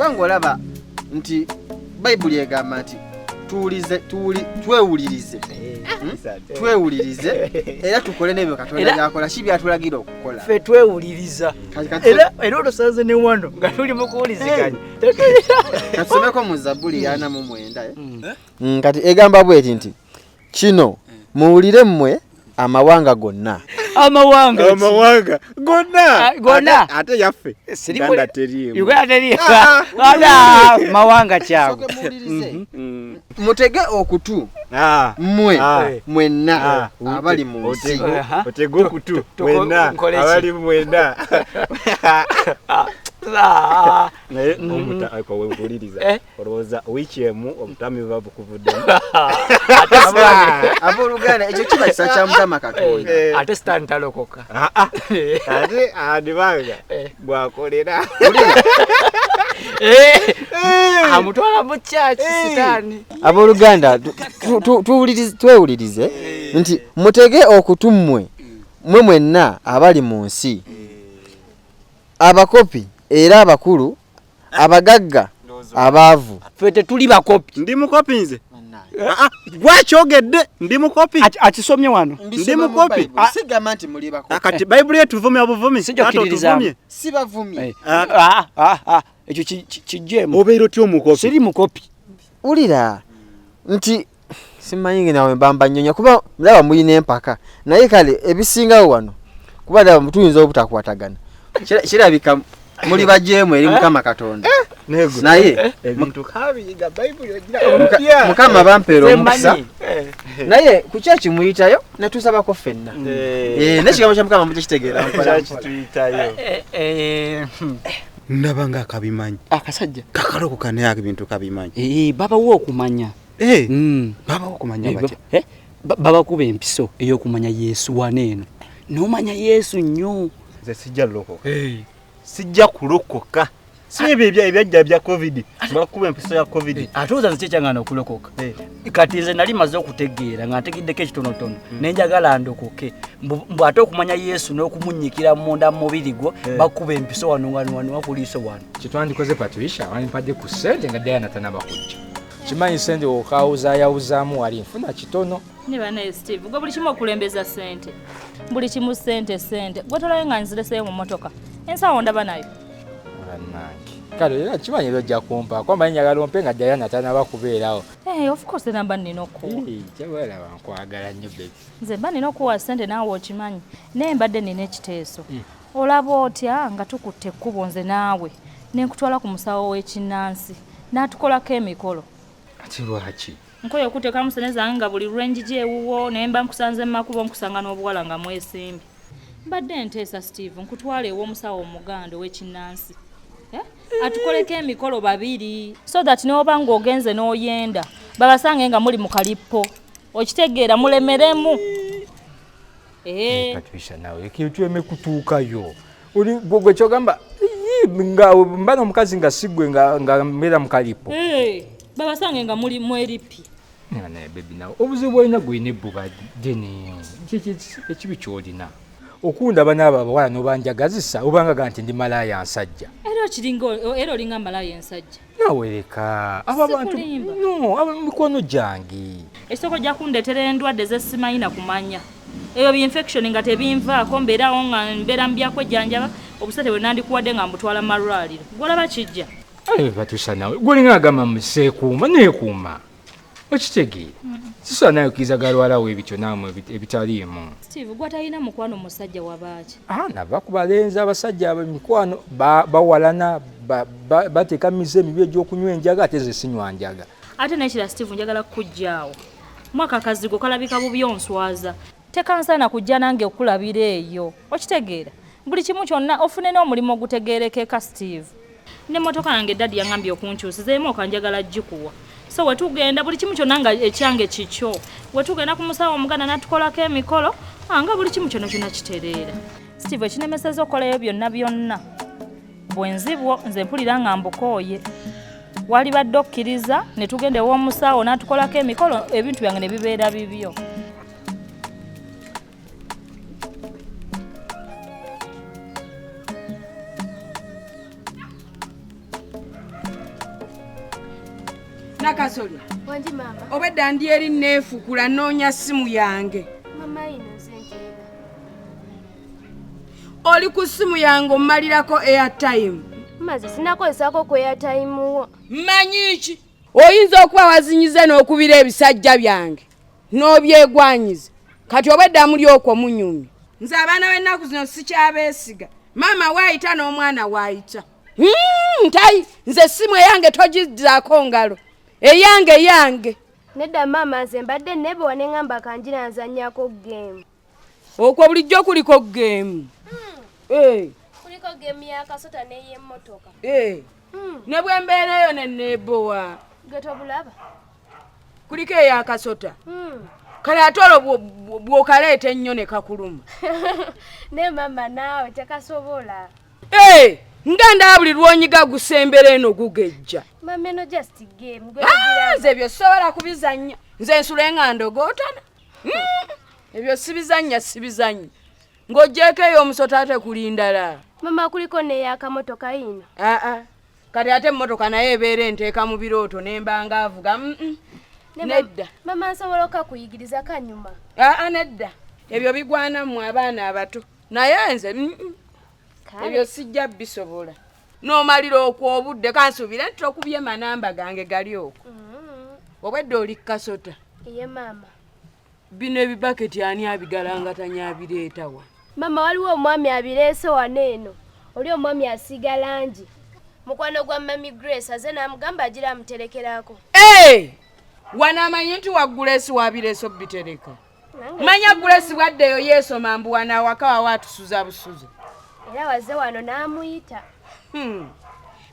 kubanga olaba nti Bayibuli egamba nti twewulirize era tukole n'ebyo Katonda by'akola si byatulagira okukola ffe twewuliriza era olusanze ne wano nga tuli mu kuwuliziganya katusomeko mu Zabbuli 49 kati egamba bweti nti kino muwulire mmwe amawanga gonna gonna ate yaffe Uganda teriimu mawanga kyago mutege okutu mmwe mwenna abali mu nsi otege okutu mwenna abali mwenna naye wewuliriza olowooza wiiki emu obutami buba bukuvuddemu abooluganda ekyo kiba kisa kya Mukama Katonda ate sitantalokoka ate adibanga bwakolera amutwala mu church sitaani abooluganda twewulirize nti mutege okutu mmwe mwenna abali mu nsi abakopi era abakulu abagagga abaavu ffe tetuli bakopi ndi mukopi nze gwakyogedde ndi mukopi akisomye wano ndi mukopi sigamba nti muli bakopi kati Bayibuli etuvumya obuvumi sijokiririzaamu si bavumye ekyo kijjemu obeera otya omukopi siri mukopi ulira nti simanyi nawe mbamba nyonya kuba mulaba muyina empaka naye kale ebisingawo wano kuba ndaba mutuyinza obutakwatagana kirabika muli bajeemu eri Mukama Katonda naye ebintu kabiyiga Bayibuli ogira Mukama bampeera omukisa naye ku kyaki muyitayo netusabako ffenna n'ekigambo kya Mukama mukitegeera tuyitayo ndaba nga akabimanyi akasajja kakalokoka naye ebintu kabimanyi babawo okumanya babawo okumanya babakuba empiso ey'okumanya Yesu waneeno n'omanya Yesu nnyo nze sijja lokoka sijja kulokoka si ebyo ebyajja bya COVID bakuba empiso ya COVID ate oza nze kyekyangana okulokoka kati nze nali maze okutegeera nga ntegeddeko ekitonotono nenjagala ndokoke mbu ate okumanya Yesu n'okumunyikira munda mu mubiri gwo bakuba empiso wano wakuliiso wano kyetwandikoze Patricia wampadde ku ssente nga Diana tanaba kujja kimanyi ssente okawuzaayawuzaamu wali nfuna kitono ne banaye Steve gwe buli kimu okulembeza ssente buli kimu ssente gwe tolayo nga nzireseyo mu motoka ensawo ndaba nayo nange kale era kimanyi lojja kumpa kwamba njagala ompe nga Diana tanaba kubeerawo of course namba nina okuwa kyewalaba nkwagala nnyo bebi nze mba nina okuwa ssente naawe okimanyi naye mbadde nina ekiteeso olaba otya nga tukutte ekkubo nze naawe nenkutwala ku musawo w'ekinnansi n'atukolako emikolo ati lwaki nkoye okuteeka musene zange nga buli lwenji gyewuwo naye mba nkusanze mu makubo nkusanga n'obuwala nga mwesimbi mbadde nteesa Steve nkutwala ew'omusawo omuganda ow'ekinnansi atukoleko emikolo babiri so that n'oba ng'ogenze n'oyenda babasange nga muli mu kalippo okitegeera mulemeremu Patricia nawe ekintu emekutuukayo gwe kyogamba nga mba n'omukazi nga siggwe nga mbeera mu kalippo babasange nga muli mweripi naye bebi nawe obuzibu olina gwina ebbuba deni ekibi kyolina okundaba n'abo abawala n'obanjagazisa obanga ga nti ndi malaaya nsajja era olinga malaaya ensajja nawe leka abo abantu mikono gyange ekitoko ojja kundeetera endwadde zesimanyi na kumanya eyo bi-infection nga tebinvaako mbeerawo nga mbeera mbyako ejjanjaba obusate bwe nandikuwadde nga mbutwala malwaliro gwolaba kijja Patricia nawe gwolinga agamba museekuuma neekuuma okitegeera sisobola naye okiriza galwalawo ebityo namwe ebitaliimu Steve gwatalina mukwano musajja wabaaki nava ku balenzi abasajja mikwano bawalana bateeka mize emibi egy'okunywa enjaga ate ze sinywa njaga ate nekira Steve njagala kukujjaawo mwaka akazigo kalabika bubi onswaza tekansaana kujja nange okulabira eyo okitegeera buli kimu kyonna ofune n'omulimu ogutegeerekeka Steve n'emmotoka yange daddi yangambye okunkyusizaemu okanjagala gikuwa so wetugenda buli kimu kyonna nga ekyange kikyo wetugenda ku musawo omuganda n'atukolako emikolo nga buli kimu kyonna kyonna kitereera Steve ekinemeseza okolayo byonna bwenzibwo nze mpulira nga mbukooye wali badde okkiriza ne tugenda ew'omusawo n'atukolako emikolo ebintu byange ne bibeera bibyo Nakasoli. Wanji mama. Obedda ndi eri neefukula noonya simu yange. Mama inoze njeera. Oli ku simu yange ommalirako airtime. Maze sinakozesako ku airtime wo. Mmanyi ki? Oyinza okuba wazinyize n'okubira ebisajja byange n'obyegwanyiza kati obedda muli okwo munyumye. Nze abaana b'ennaku zino sikyabeesiga. Maama waayita n'omwana waayita. Ntayi nze simu eyange togizzaako ngalo. Eyange. Nedda mama nze mbadde nneebawa ne ngamba kanjira nzannyako game. Okwo bulijjo kuliko game. Kuliko game ya kasota n'ey'emmotoka. Ne bwe mbeera eyo ne neebowa. Geto bulaba. Kuliko eya kasota. Kale ate olwo bw'okaleeta ennyo ne kakuluma. Ne mama naawe tekasobola. Nga ndaba buli lwonyiga gusembera eno gugejja. Mama eno just game. Nze ebyo sobola kubizannya. Nze nsula nga ndogootana. Ebyo sibizannya. Ng'oggyeko eyo omusota ate kulindala. Mama kuliko n'eyakamotoka ino. Kati ate emmotoka naye ebeera enteeka mu birooto n'embanga avuga. Nedda. Mama nsobola okukuyigiriza kanyuma. Nedda. Ebyo bigwana mmwe abaana abato. Naye nze ebyo sijja bisobola. N'omalira okwo obudde kansuubira nti okubye manamba gange gali okwo. Obwedde oli kasota. Iye mama. Bino ebibaketi ani abigalangatanya abireetawa? Mama waliwo omwami abireese wano eno. Oli omwami asiiga langi. Mukwano gwa Mami Grace aze n'amugamba agira amuterekerako. Wano amanyi nti wa Grace wabireese obitereka. Manya Grace bwaddeyo yeesoma mbu wana awaka wawaatusuza busuze. Era waze wano n'amuyita.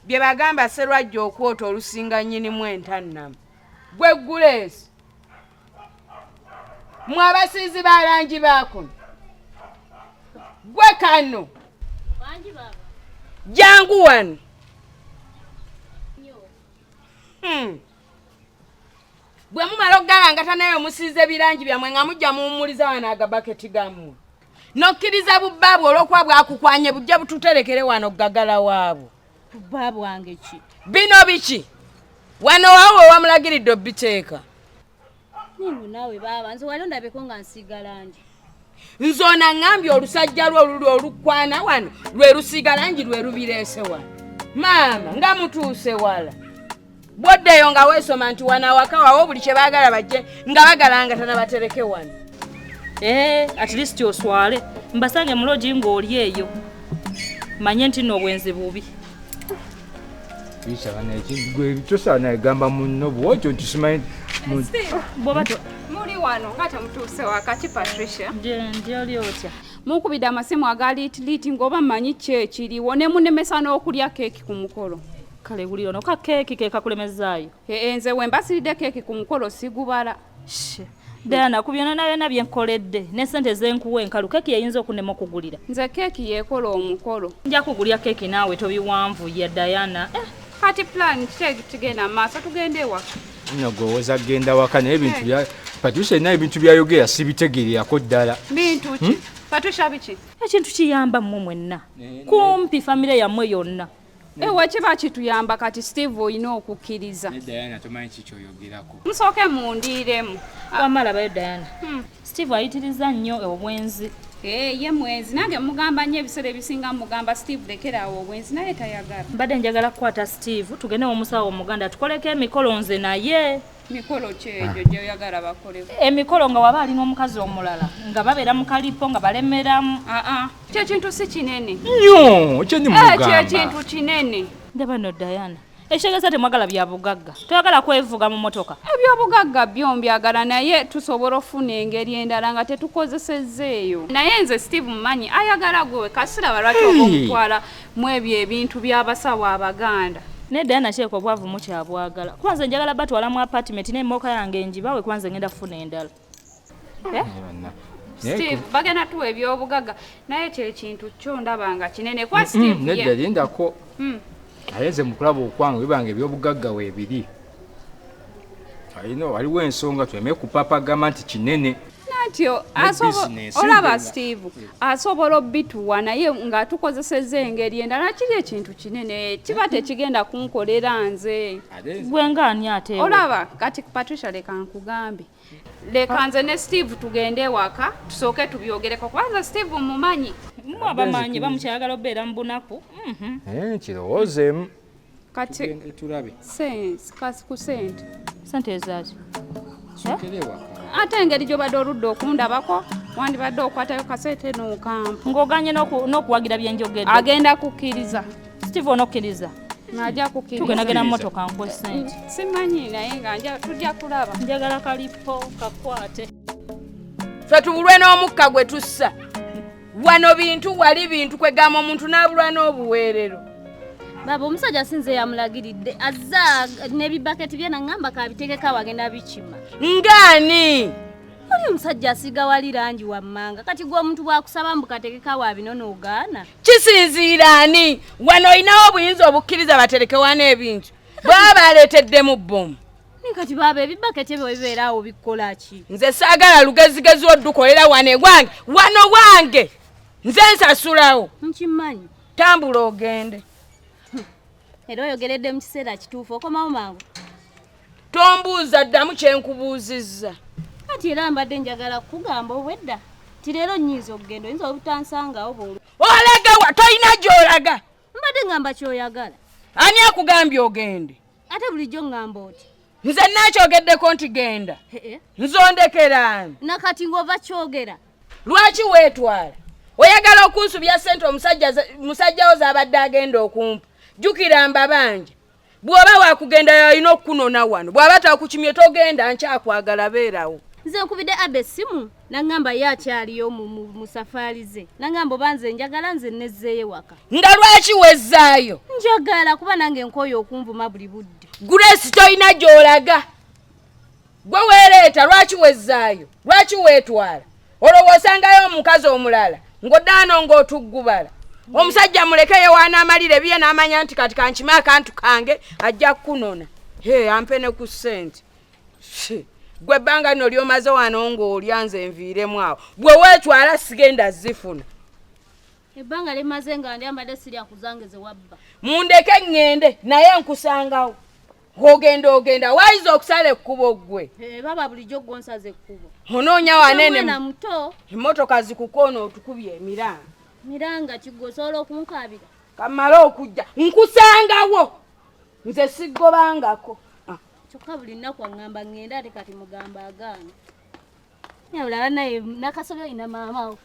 Bye bagamba Sserwajja okwota olusinga nnyinimu entannamu. Gwe Grace. Mwe abasiizi ba langi bakuno. Gwe kano. Wanji baba. Jangu wano. Bwe mumala okugalangata naye musiize birangi byammwe nga mujja muwummuliza wano agabaketi gammwe. Nokkiriza bubbaabwe olw'okuba bwakukwanye bujja bututerekere wano gagala waabwo. Bubba bwange ki? Bino biki? Wano waawe wamulagiridde obiteeka. Ningu naawe baba nze wali ondabeko nga nsiiga langi. Nzona ngambye olusajja lwo oluli olukwana wano lwe lusiiga langi lwe lubireese wano. Maama nga mutuuse wala. Bwoddeyo nga weesoma nti wano awaka waawo buli kye baagala bajje nga bagalangatana batereke wano. At least oswale mbasange mulogi ng'oli eyo. Manye nti nno obwenzi bubi. Bisaba n'ekigwe tosaana egamba munno bw'otyo nti simanyi Bobato muli wano nga temutuuse wakati Patricia. ndi oli otya? Munkubidde amasimu aga liiti ng'oba mmanyi ki ekiriwo ne munemesa n'okulya keeki ku mukolo. Kale buli ono ka keeki ke kakulemezaayo. Nze we mbasiridde keeki ku mukolo sigubala. Diana ku byonna byonna bye nkoledde ne ssente zenkuwa enkalu keeki yayinza okunema okugulira. Nze keeki yeekola omukolo. Nja kugulya keeki naawe tobiwanvu ya Diana. Kati plan kigenda maaso tugende ewaka. nno gwowoza genda waka naye ebintu bya Patricia naye ebintu byayogera sibitegeerako ddala. Bintu ki? Patricia biki? Ekintu kiyamba mmwe mwenna. Kumpi famire yammwe yonna. Ewe kiba kituyamba kati Steve oyina okukkiriza. Ne Diana tomanyi kikyoyogerako. Musooke mundiiremu. Wamala bayo Diana. Steve ayitiriza nnyo obwenzi. Ye mwenzi nange mugamba nnyo ebiseera ebisinga mugamba Steve lekerawo obwenzi naye tayagala. Mbadde njagala kukwata Steve tugende omusawo omuganda tukoleko emikolo nze naye. Mikolo kyejo gyoyagala bakoleko. Emikolo nga waba alina omukazi omulala nga babeera mu kalipo nga balemeramu. Kyo kintu si kinene. Nnyo kye ndi mugamba. Kyo kintu kinene. Ndaba no Diana. Ekitegeeza temwagala bya bugagga. Toyagala kwevuga mu motoka. Ebyobugagga byo mbyagala naye tusobola ofuna engeri endala nga tetukozesezzeeyo. Naye nze Steve mmanyi ayagala gwe kasira balwaki omutwala mu ebyo ebintu by'abasawo Abaganda. Ne Diana kyeko obwavu mu kyabwagala. Kwanza njagala batwala mu apartment n'emmoka yange njibawe kwanza ngenda kufuna endala. Steve bagenda tuwa ebyobugagga naye kye kintu kyo ndaba nga kinene kwa Steve. Nedda lindako. Naye nze mukulaba okwange webanga ebyobugagga weebiri. Ayino waliwo ensonga tweme kupapagamba nti kinene. anti olaba Steve asobola obituwa naye nga tukozesezza engeri endala kiri ekintu kinene kiba tekigenda kunkolera nze gwe ng'ani ate olaba kati Patricia leka nkugambe leka nze ne Steve tugende waka tusooke tubyogereko kubanga Steve mumanyi abamanyi bamukyayagala obeera mu bunaku kirowoozeemu kati tulabe ku sente ezaaki ate engeri gy'obadde oludde okundabako wandibadde okwatayo kasente n'okampa ng'oganye n'okuwagira byenjogedde agenda kukkiriza Steve onokkiriza najja kukkiriza tugendagenda mu motoka nkuwe sente simanyi naye nga tujja kulaba njagala kalipo kakwate ffe tubulwe n'omukka gwe tussa wano bintu wali bintu kwegamba omuntu n'abulwa n'obuweerero baba omusajja sinze yamulagiridde azza n'ebibaketi bye nangamba kabiteekeko wagenda bikima ngani oli omusajja asiga wali langi wammanga kati gwe omuntu bwakusaba mbukateekeko wa bino n'ogaana kisinziira ani wano olinawo obuyinza obukkiriza batereke wano ebintu baba baleeteddemu bbomu kati baba ebibaketi ebyo bibeeraawo bikola ki nze saagala lugezigezi oddukolera wano egwange wano wange nze nsasulawo nkimanyi tambula ogende era oyogeredde mu kiseera kituufu okomawo mangu tombuuza ddamu kyenkubuuzizza kati era mbadde njagala kukugamba obwedda ti leero nyiiza okugenda oyinza obutansangawo bwolu olegewa tolina gy'olaga mbadde ngamba kyoyagala ani akugambye ogende ate bulijjo ngamba oti nze nakyogeddeko nti genda nzondekera nakati ng'ova kyogera lwaki weetwala oyagala okunsubya ssente musajjawo z'abadde agenda okumpa jjukira mbabanja bw'oba wakugenda yalina okukunona wano bw'aba takukimye togenda nkyakwagala beerawo nze nkubidde abe essimu nangamba ye akyaliyo mu safaali ze nangamba oba nze njagala nze nezzeeyo waka nga lwaki wezzaayo njagala kuba nange nkooyo okunvuma buli budde Grace tolina gy'olaga gwe weereeta lwaki wezzaayo lwaki weetwala olowoosangayo omukazi omulala ng'oddaano ng'otuggubala omusajja mulekeyo waanaamalire biye n'amanya nti kati kankime akantu kange ajja kukunona ampe ne ku ssente gwe ebbanga lino lyomaze wano ng'olya nze nviiremu awo bwe weetwala sigenda zifuna ebbanga limaze nga ndi amadde sirya kuzangeze wabba mundeke ŋŋende naye nkusangawo ogenda wayiza okusala ekkubo ggwe baba bulijjo gonsaze ekkubo onoonya wanene muto emmotoka zikukoona otukubye miranga kigo osobola okunkabira kamala okujja nkusangawo nze sigobangako kyokka buli nnaku aŋŋamba ŋŋenda ate kati mugamba agaana yabulala naye nakasobya olina maamawo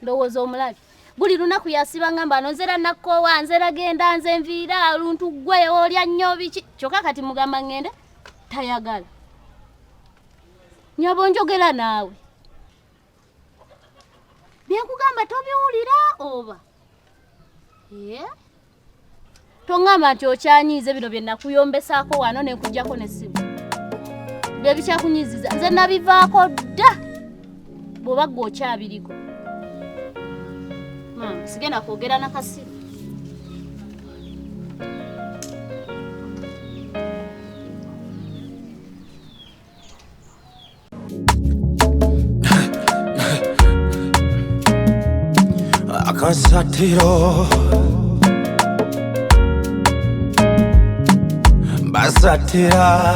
ndowooza omulabi buli lunaku yasiba ŋŋamba nonzera nakkoowa nzera genda nze nviira oluntu ggwe olya nnyo biki kyokka kati mugamba ŋŋende tayagala nyabo njogera naawe byenkugamba tobiwulira oba toŋŋamba nti okyanyiize bino bye nakuyombesaako wano ne nkuggyako n'essimu bye bikyakunyiiziza nze nabivaako dda bw'oba ggwe okyabiriko mama sigenda kwogera nakasimu akasatiro basatira